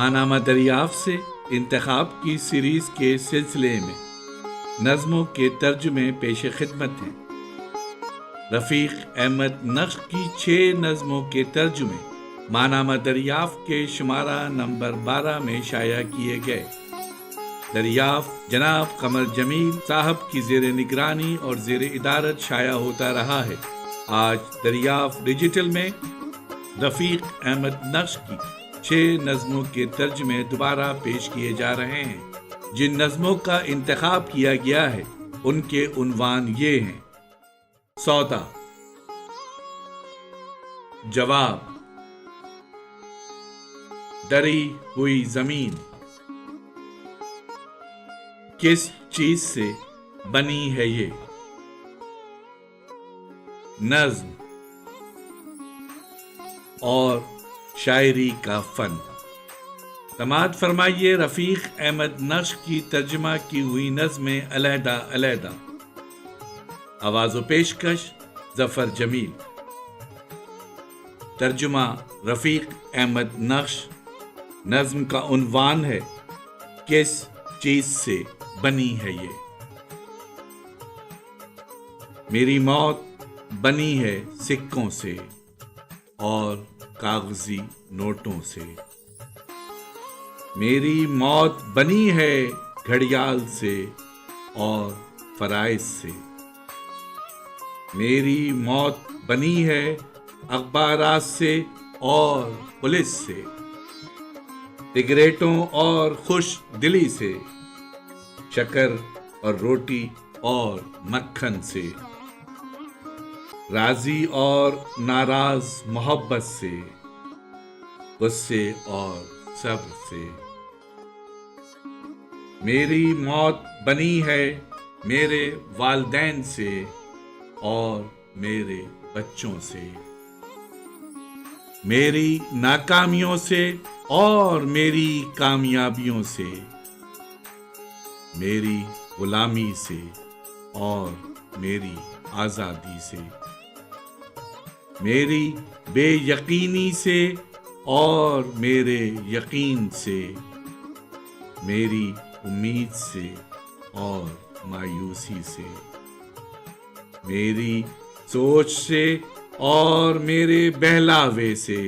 ماہنامہ دریافت سے انتخاب کی سیریز کے سلسلے میں نظموں کے ترجمے پیش خدمت ہیں۔ رفیق احمد نقش کی 6 نظموں کے ترجمے ماہنامہ دریافت کے شمارہ نمبر 12 میں شائع کیے گئے۔ دریافت جناب قمر جمیل صاحب کی زیر نگرانی اور زیر ادارت شائع ہوتا رہا ہے۔ آج دریافت ڈیجیٹل میں رفیق احمد نقش کی 6 نظموں کے ترجمے دوبارہ پیش کیے جا رہے ہیں۔ جن نظموں کا انتخاب کیا گیا ہے ان کے عنوان یہ ہیں: سودا، جواب، دری ہوئی زمین، کس چیز سے بنی ہے یہ، نظم اور شاعری کا فن۔ سماعت فرمائیے رفیق احمد نقش کی ترجمہ کی ہوئی نظمیں علیحدہ علیحدہ۔ آواز و پیشکش ظفر جمیل۔ ترجمہ رفیق احمد نقش۔ نظم کا عنوان ہے کس چیز سے بنی ہے یہ۔ میری موت بنی ہے سکوں سے اور کاغذی نوٹوں سے، میری موت بنی ہے گھڑیال سے اور فرائض سے، میری موت بنی ہے اخبارات سے اور پولیس سے، سگریٹوں اور خوش دلی سے، شکر اور روٹی اور مکھن سے، راضی اور ناراض محبت سے، غصے اور صبر سے، میری موت بنی ہے میرے والدین سے اور میرے بچوں سے، میری ناکامیوں سے اور میری کامیابیوں سے، میری غلامی سے اور میری آزادی سے، میری بے یقینی سے اور میرے یقین سے، میری امید سے اور مایوسی سے، میری سوچ سے اور میرے بہلاوے سے،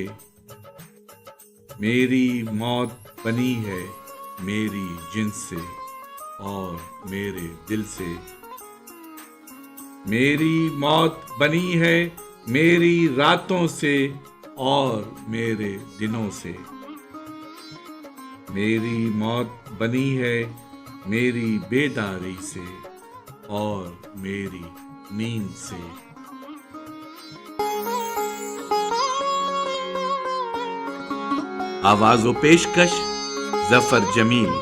میری موت بنی ہے میری جنس سے اور میرے دل سے، میری موت بنی ہے میری راتوں سے اور میرے دنوں سے، میری موت بنی ہے میری بیداری سے اور میری نیند سے۔ آواز و پیشکش ظفر جمیل۔